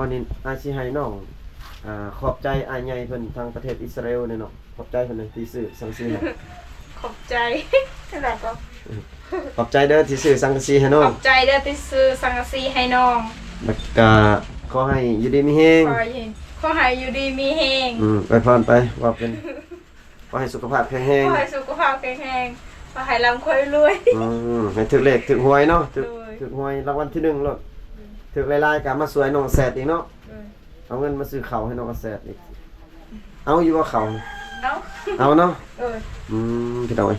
วันนี้สิให้น้องขอบใจอ้ายใหญ่เพิ่นทางประเทศอิสราเอลเนี่ยเนาะขอบใจเพิ่นเลยที่ซื้อสังกะสีให้ ขอบใจแล้วก็ ขอบใจเด้อที่ซื้อสังกะสีให้น้อ ข ง อบใจเด้อที่ซื้อสังกะสีให้น้อง แล้วก็ขอให้อยู่ดีมีแฮง ขอให้อยู่ดีมีแฮง ไปพรไปว่าเป็นขอให้สุขภาพแข็งแรง ขอให้สุขภาพแข็งแรงขอให้ร่ำรวยรวย ให้ถึกเลขถึกหวยเนาะ โดย ถึกหวยรางวัลที่1โลดถึกหลายๆก็มาสวยน้องแสดอีกเนาะเอาเงินมาซื้อข้าวให้น้องแสดอีกเอาอยู่บ่ข้าว เอ้า เอาเนาะ เออ พี่น้องเอ้ย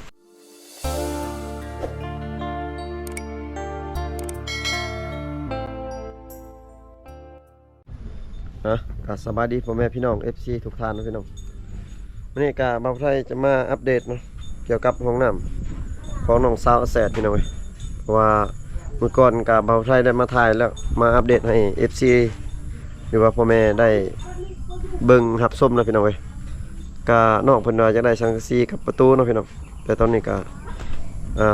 ก็สบายดีพ่อแม่พี่น้อง FC ทุกท่านนะพี่น้องวันนี้ก็บ่าวไทยจะมาอัปเดตเนาะเกี่ยวกับห้องน้ำของน้องสาวแสดพี่น้องเอ้ยเพราะว่าเมื่อก่อนก็บ่าวไทยได้มาถ่ายแล้วมาอัปเดตให้ FC หรือว่าพ่อแม่ได้เบิ่งรับชมนะพี่น้องเอ้ยก็น้องเพิ่นว่าจะได้สังกะสีกับประตูเนาะพี่น้องแต่ตอนนี้ก็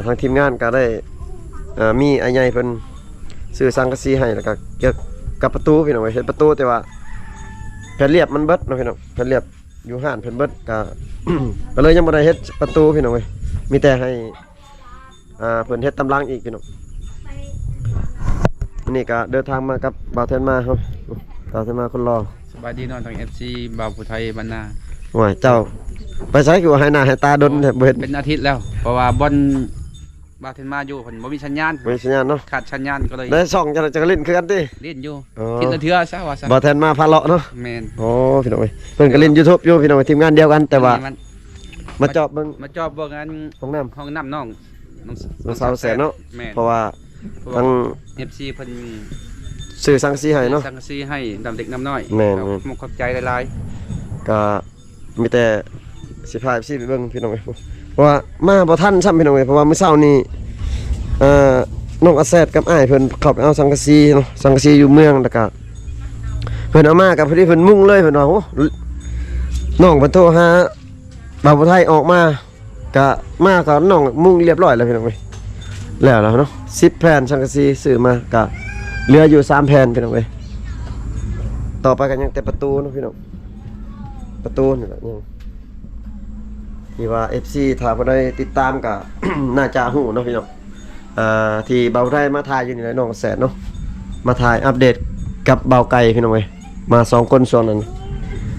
ทางทีมงานก็ได้มีอ้ายใหญ่เพิ่นซื้อสังกะสีให้แล้วก็เกี่ยวกับประตูพี่น้องเอ้ยเฮ็ดประตูแต่ว่าแผ่นเรียบมันเบิดเนาะพี่น้องแผ่นเรียบอยู่ห้านเพิ่นเบิดก็ ก็เลยยังบ่ได้เฮ็ดประตูพี่น้องเอ้ยมีแต่ให้เพิ่นเฮ็ดตำรังอีกพี่น้องวันนี้ก็เดินทางมากับบ่าวเทนมาครับบ่าวเทนมาคนรอ สบายดีนอนทาง FC บ่าวผู้ไทยบ้านนา ว่าเจ้าไปใช้คือว่าให้หน้าให้ตาดนแท้บ่เฮ็ด เป็นอาทิตย์แล้ว เพราะว่าบอลบาเทนมาอยู่เพิ่นบ่มีสัญญาณ ไม่สัญญาณเนาะ ขาดสัญญาณก็เลย ได้ช่องจะเล่นคือกันติ เล่นอยู่ อ๋อ ทิศละเทื่อซะว่าซะ บ่าวเทนมาพาเลาะเนาะ แม่น โอ้พี่น้องเอ้ยเพิ่นก็เล่น YouTube อยู่พี่น้องเอ้ยทีมงานเดียวกันแต่ว่า มัน มาเจาะเบิ่ง มาจอบเบิ่งอัน ห้องน้ำ ห้องน้ำน้อง น้องสาวแสนเนาะ แม่น เพราะว่าทาง FC เพิ่น ซื้อสังกะสีให้เนาะ สังกะสีให้ดำเด็กน้ำน้อย แม่น ขอบใจหลาย ก็มีแต่สิพาไปเบิ่งพี่น้องเอ้ยเพราะว่ามาบ่ทันซ้ำพี่น้องเอ้ยเพราะว่ามื้อเช้านี้น้องอาแซดกับอ้ายเพิ่นเข้าไปเอาสังกะสีเนาะสังกะสีอยู่เมืองแล้วก็เพิ่นเอามากับพอดีเพิ่นมุ่งเลยเพิ่นว่าโอ้น้องเพิ่นโทรหาบ่าวผู้ไทยออกมาก็มาก็น้องมุ่งเรียบร้อยแล้วพี่น้องเอ้ยแล้วเนาะ10แผ่นสังกะสีซื้อมาก็เหลืออยู่3แผ่นพี่น้องเอ้ยต่อไปก็ยังแต่ประตูเนาะพี่น้องประตูนี่แหละยังที่ว่า FC ถ้าบ่ได้ติดตามก็ น่าจะฮู้เนาะพี่น้องที่เบาไทยมาถ่ายอยู่นี่แหละน้องแสนเนาะมาถ่ายอัปเดตกับเบาไก่พี่น้องเอ้ยมา2คนส่วนนั้น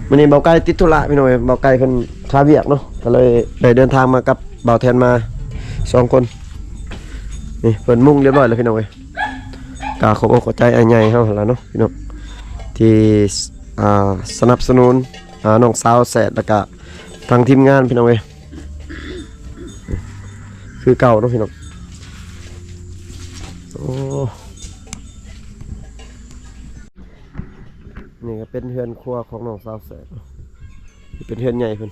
มื้อนี้เบาไก่ติดธุระพี่น้องเอ้ยเบาไก่เพิ่นคาเวียกเนาะก็เลยได้เดินทางมากับเบาแทนมา2คนนี่เพิ่นมุ่งเรียบร้อยแล้วพี่น้องเอ้ยก็ขอบอกขอใจอ้ายใหญ่เฮาหั่นล่ะเนาะพี่น้องที่สนับสนุนน้องสาวแสนแล้วก็ทางทีมงานพี่น้องเอ้ยคือเก่าเนาะพี่น้องโอ้นี่ก็เป็นเฮือนครัวของน้องสาวแสนนี่เป็นเฮือนใหญ่เพิ่น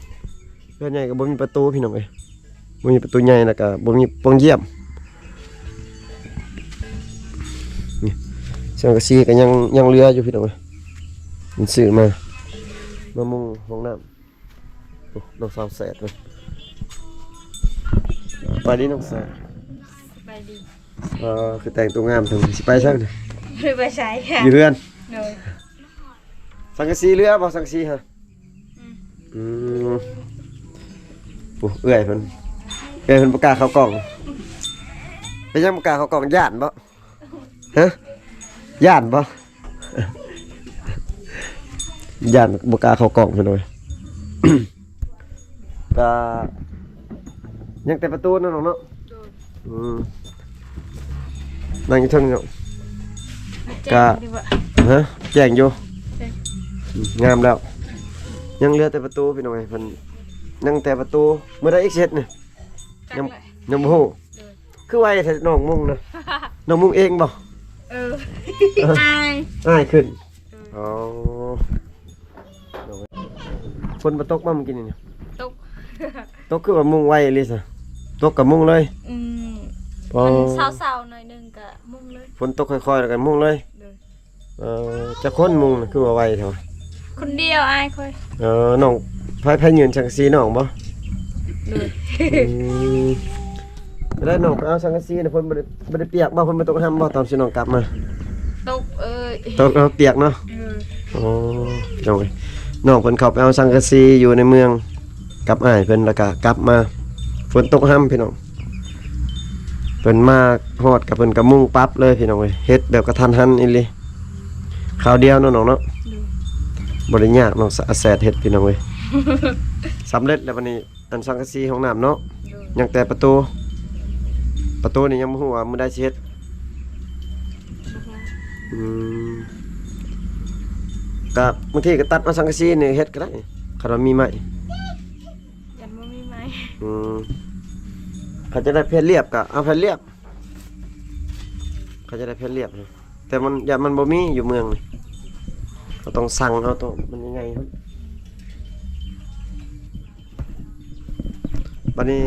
เฮือนใหญ่ก็บ่มีประตูพี่น้องเอ้ยบ่มีประตูใหญ่แล้วก็บ่มีโปงเยี่ยมนี่สังกะสีก็ยังเหลืออยู่พี่น้องเอ้ยมันซื้อมามุงห้องน้ำโอ้น้องสาวแสนเพิ่นไปดิน้องแสน ไปดี คือแต่งตัวงามถึงสิไปซัก หรือไปใช้ค่ะ อยู่เรือน โดย สังกะสีเรือบ่สังกะสีฮะโอ้เอื้อยเพิ่นประกล้าศเข้ากล่องเป็นยังประกล้าศเข้ากล่องย่านบ่ฮะย่านบ่ ย่านบ่กล้าเข้ากล่องเพิ่นเว้ย ก็ยังแต่ประตูนั่นเนาะนั่งอยู่เทิงเนาะ ก็ ฮะแจ้งอยู่งามแล้วยังเหลือแต่ประตูพี่น้องเพิ่นยังแต่ประตูเมื่อใดอีกเสร็จนี่ยังบ่ฮู้คือไวแท้น้องมุ่งนะน้องมุ่งเองบ่ อาย อ้ายขึ้นอ๋อฝนบ่ตกมาเมื่อกี้นี่ ตก ตกคือว่ามุ่งไวอีหลีซะตกกับมุ่งเลย มันเศร้าๆหน่อยนึงก็มุ่งเลย ฝนตกค่อยๆแล้วก็มุ่งเลยจะค้นมุ่งน่ะคือว่าไวเท่า คนเดียวอายค่อย น้องไผยืนสังกะสีน้องบ่ เลย แล้วน้องไปเอาสังกะสีน่ะเพิ่นบ่ได้เปียกบ่เพิ่นบ่ตกห้ำบ่ตอนสิน้องกลับมา ตก ย ตกแล้วเปียกเนาะอ๋อพี่น้องเอ้ยน้องเพิ่นเข้าไปเอาสังกะสีอยู่ในเมืองกับอ้ายเพิ่นแล้วก็กลับมาฝนตกห้ำพี่น้องเพิ่นมาฮอดกับเพิ่นก็มุ่งปั๊บเลยพี่น้องเอ้ยเฮ็ดแบบกระทันหันอีหลีคราวเดียวเนาะน้องเนาะบ่ได้ยากน้องแสดเฮ็ดพี่น้องเอ้ย สำเร็จแล้ววันนี้อันสังกะสีห้องน้ำเนาะยังแต่ประตูนี่ยังบ่ฮู้ว่ามื้อใดสิเฮ็ดก็บางทีก็ตัดมาสังกะสีนี่เฮ็ดก็ได้คันว่ามีไม้ ยันบ่มีไหม เขาจะได้เพชรเรียบก็เอาเพชรเรียบเขาจะได้เพชรเรียบนะแต่มันอย่ามันบ่มีอยู่เมืองนี่เราต้องสั่งเอาตัวมันยังไงครับบัดนี้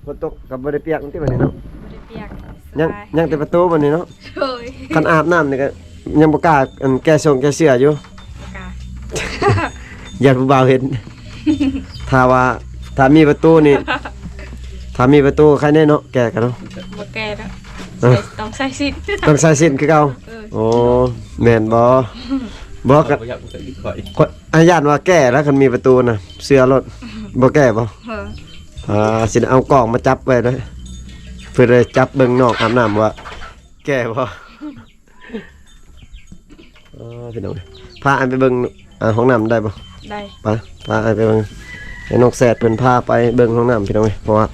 ฝนตกกับบ่ได้เปียกที่บัดนี้เนาะ บ่ได้เปียกส ยัง บาย ยังแต่ประตูบัดนี้เนาะ โอ้ย คันอาบน้ำนี่ก็ยังบ่กล้าอันแก้ทรงแก้เสื้ออยู่ ประกาศ อย่าผู้บ่าวเห็น ถ้ามีประตูนี่ถ้ามีประตูใครแน่เนาะแก้กันเนาะ บ่แก่แล้ว เออ ต้องใส่สิทธิ์ ต้องใส่สิ้นคือเก่า เออ โอ้แม่นบ่บ่ก็ บ่อยากใส่ข่อย คนอาญาตว่าแก้แล้วคันมีประตูน่ะเสื้อรถบ่แก้บ่ เออ สิเอากล้องมาจับไว้เด้อเพื่อได้จับเบิ่งนอกอาบน้ำว่า แก้บ่พี่น้องพาอันไปเบิ่งห้องน้ำได้บ่ ได้ ไปพาอันไปเบิ่งให้น้องแสดเพิ่นพาไปเบิ่งห้องน้ำพี่น้องเพราะว่า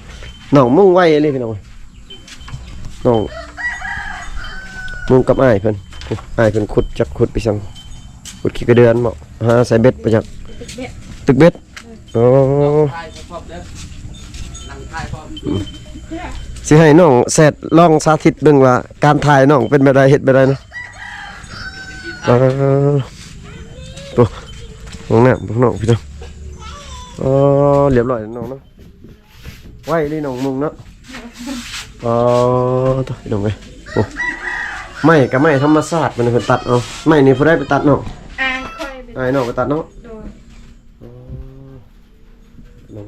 น้องมุ่งไว้เลยพี่น้องน้องมุ่งกับอ้ายเพิ่นขุดไปสั่งขุดขี้กระเดือนบ่หาใส่เบ็ดไปจาก เบ็ด ตึกเบ็ดอ๋อ ถ่ายพร้อมเด้อนั่งถ่ายพร้อม สิให้น้องแสดลองสาธิตเบิ่งว่าการถ่ายน้องเป็นแบบใดเฮ็ดแบบใดเนาะตัวห้องน้ำพวกน้องพี่น้องเรียบร้อยแล้วน้องเนาะไว้นี่น้องมุงเนาะตัวพี่น้องเอ้ยโอ้ไม่ก็ไม่ธรรมชาติมันเพิ่นตัดเอาไม่นี่ผู้ใดไปตัดเนาะ อ่างค่อยเป็น อ้ายน้องไปตัดเนาะ โดย น้อง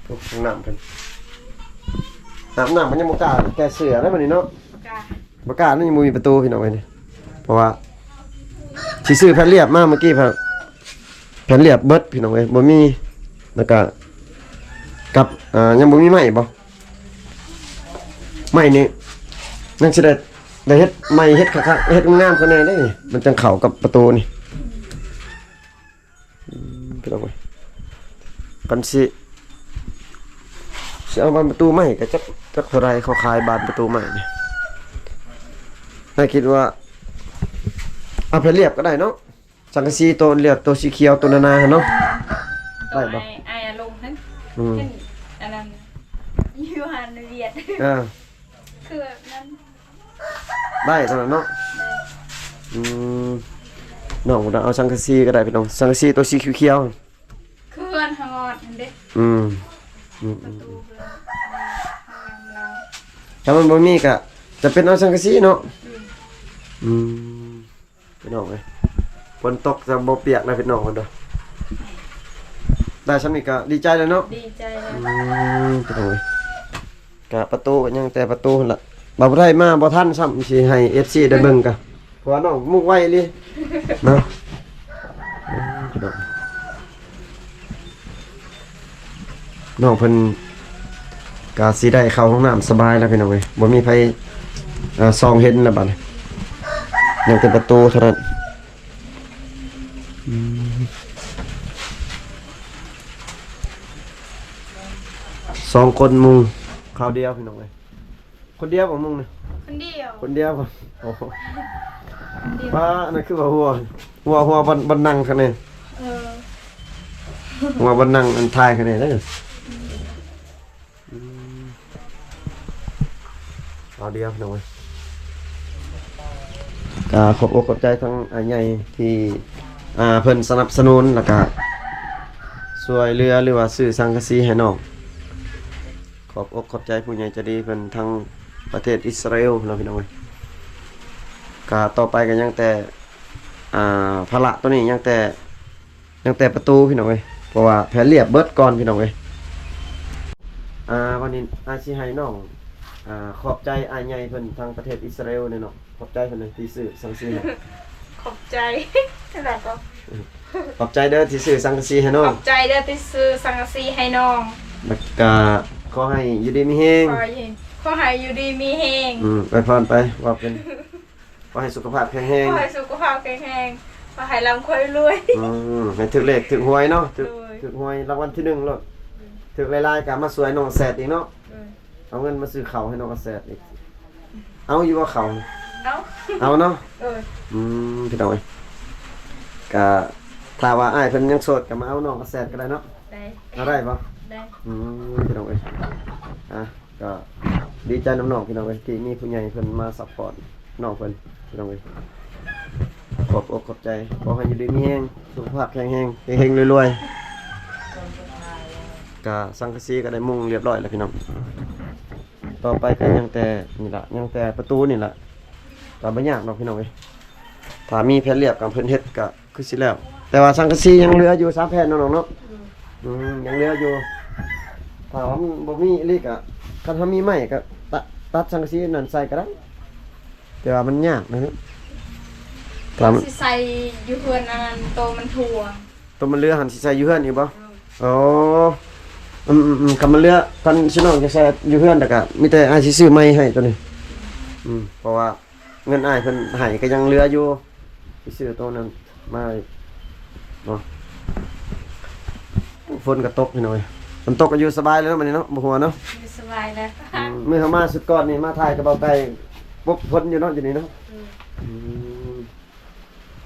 พวกห้องน้ำเพิ่นอาบน้ำมันยังบ่กล้าแก้เสื้อได้บัดนี้เนาะ ประกาศ บ่กล้านี่ยังบ่มีประตูพี่น้องเอ้ยนี่เพราะว่าสิซื้อแผ่นเรียบมาเมื่อกี้แผ่นเรียบเบิดพี่น้องเอ้ยบ่มีแล้วก็กับยังบ่มีไม้บ่ไม้นี่ยังสิได้เฮ็ดไม้เฮ็ดคักๆเฮ็ดงามๆกว่าแน่เด้นี่มันจังเข้ากับประตูนี่พี่น้องเอ้ยกันสิเอาบานประตูไม้ก็จักเท่าไรเขาขายบานประตูไม้นี่น่าคิดว่าเอาไปเรียบก็ได้เนาะสังกะสีตัวเรียบตัวสีเขียวตัวนาเนาะ ได้บ่ ไอ้ลงทั้ง อืม ขึ้นอันนั้นยูฮันเวียด คือแบบนั้น ได้ตอนนั้นเนาะอืมน้องเราเอาสังกะสีก็ได้พี่น้องสังกะสีตัวสีเขียว เคลื่อนหอดเด็ก ๆอืม ประตูเพื่อนเรา ถ้ามันบ่มีก็จะเป็นเอาสังกะสีเนาะอืมพี่น้องเอ้ยฝนตกจะบ่เปียกนะพี่น้องมันเด้อได้ฉันนี่ก็ดีใจเลยเนาะ ดีใจเลย พี่น้องเอ้ยกะประตูก็ยังแต่ประตูหั่นล่ะบ่ได้มาบ่ทันซ้ำสิให้ FC ได้เบิ่งกะเพราะว่าน้องมุกไว้ลิเนาะพี่น้องน้องเพิ่นก็สิได้เข้าห้องน้ำสบายแล้วพี่น้องเอ้ยบ่มีไผส่องเห็นแล้วบัดนี้ยังแต่ประตูเท่านั้นสองคนมุงคราวเดียวพี่น้องเอ้ยคนเดียวบ่มุงนี่ คนเดียว คนเดียวบ่โอ้โห คนเดียว ป้าอันนั้นคือว่าหัวบันนั่งคะแนน เออ หัวบันนั่งอันทายคะแนนได้อเอาเดียวพี่น้องเอ้ยก็ขอบอกขอบใจทั้งอาใหญ่ที่เพิ่นสนับสนุนแล้วก็ช่วยเหลือหรือว่าซื้อสังกะสีให้น้องขอบอกขอบใจผู้ใหญ่ใจดีเพิ่นทั้งประเทศอิสราเอลเนาะพี่น้องเอ้ยก็ต่อไปก็ยังแต่ภาระตัวนี้ยังแต่ประตูพี่น้องเอ้ยเพราะว่าแผนเรียบเบิดก่อนพี่น้องเอ้ยวันนี้อาสิให้น้องขอบใจอาใหญ่เพิ่นทางประเทศอิสราเอลเนี่ยเนาะขอบใจเพิ่นเลยที่ซื้อสังสีให้ ขอบใจแล้วก็ ขอบใจเด้อที่ซื้อสังกะสีให้น้อ ข ง อบใจเด้อที่ซื้อสังกะสีให้น้อง แล้วก็ขอให้อยู่ดีมีแฮง ขอให้อยู่ดีมีแฮง ไปพรไปว่าเป็นขอให้สุขภาพแข็งแรง ขอให้สุขภาพแข็งแรงขอให้ร่ำรวยรวย ให้ถึกเลขถึกหวยเนาะถึก โดย ถึกหวยรางวัลที่1โลดถึกหลายๆก็มาสวยน้องแสดอีกเนาะเอาเงินมาซื้อข้าวให้น้องแสดอีกเอาอยู่ว่าข้าว เนาะ เอาเนาะ พี่น้องเอ้ยก็ถ้าว่าอ้ายเพิ่นยังโสดก็มาเอาน้องแสดก็ได้เนาะ ได้ เอาได้บ่ ได้ พี่น้องเอ้ยก็ดีใจน้องๆพี่น้องเอ้ยที่มีผู้ใหญ่เพิ่นมาซัพพอร์ตน้องเพิ่นพี่น้องเอ้ยขอบอกขอบใจขอให้อยู่ดีมีแรงสุขภาพแข็งแรงเฮงๆรวยๆก็สังกะสีก็ได้มุงเรียบร้อยแล้วพี่น้องต่อไปก็ยังแต่นี่ล่ะยังแต่ประตูนี่ล่ะก็บ่ยากเนาะพี่น้องเอ้ยถ้ามีแผ่นเรียบกับเพิ่นเฮ็ดก็คือสิแล้วแต่ว่าสังกะสียังเหลืออยู่3แผ่นน้องๆเนาะยังเหลืออยู่ถ้าว่ามันบ่มีอีหลีก็คันถ้ามีไม้ก็ตัดสังกะสีนั่นใส่ก็ได้แต่ว่ามันยากนะครับถ้ามัน สิใส่อยู่เฮือนอันนั้นโตมันทั่ว ตัวมันเรือหันสิใส่อยู่เฮือนอีกบ่อ๋อคำมันเรือคันสิน้องจะใส่อยู่เฮือนแต่ก็มีแต่อ้ายสิซื้อไม้ให้ตัวนี้เพราะว่าเงินอ้ายเพิ่นให้ก็ยังเหลืออยู่สิซื้อตัวนั้นมาเนาะฝนก็ตกพี่น้อยฝนตกก็อยู่สบายเลยเนาะบัดนี้เนาะบ่หัวเนาะ อยู่สบายแล้ว มื้อเฮามาสุดก่อนนี่มาถ่ายกับเบาไก่ปุ๊บฝนอยู่เนาะอยู่นี่เนาะ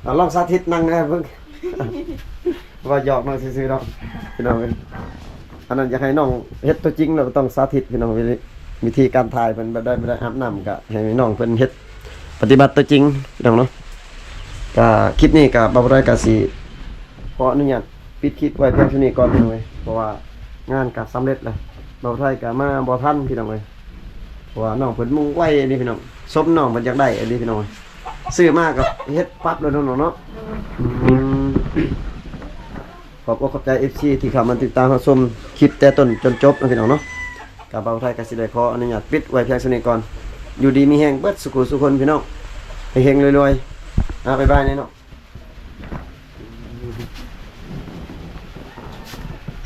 เอาลองสาธิตนั่งนะเพิ่ง ว่าหยอกน้องซื่อๆเนาะพี่น้องเอ้ยอันนั้นอยากให้น้องเฮ็ดตัวจริงเราก็ต้องสาธิตพี่น้องวิธีการถ่ายเพิ่นแบบได้อาบน้ำก็ให้น้องเพิ่นเฮ็ดปฏิบัติตัวจริงพี่น้องเนาะก็คลิปนี้ก็บ่ได้ก็สิขออนุญาตปิดคลิปไว้เพียงเท่านี้ก่อนพี่น้องเอ้ยเพราะว่างานก็สำเร็จแล้วบ่ไทยก็มาบ่ทันพี่น้องเอ้ยเพราะว่าน้องเพิ่นมุ่งไว้นี่พี่น้องสมน้องเพิ่นอยากได้อันนี้พี่น้องเอ้ยซื้อมาก็เฮ็ดปั๊บแล้วน้องเนาะขอบอกขอบใจ FC ที่เข้ามาติดตามรับชมคลิปแต่ต้นจนจบนะพี่น้องเนาะกับเบาไทยก็สิได้ขออนุญาตปิดไว้เพียงเท่านี้ก่อนอยู่ดีมีแฮงเบิดสุขสุขคนพี่น้องให้เฮงรวยๆบ๊ายบายเนาะ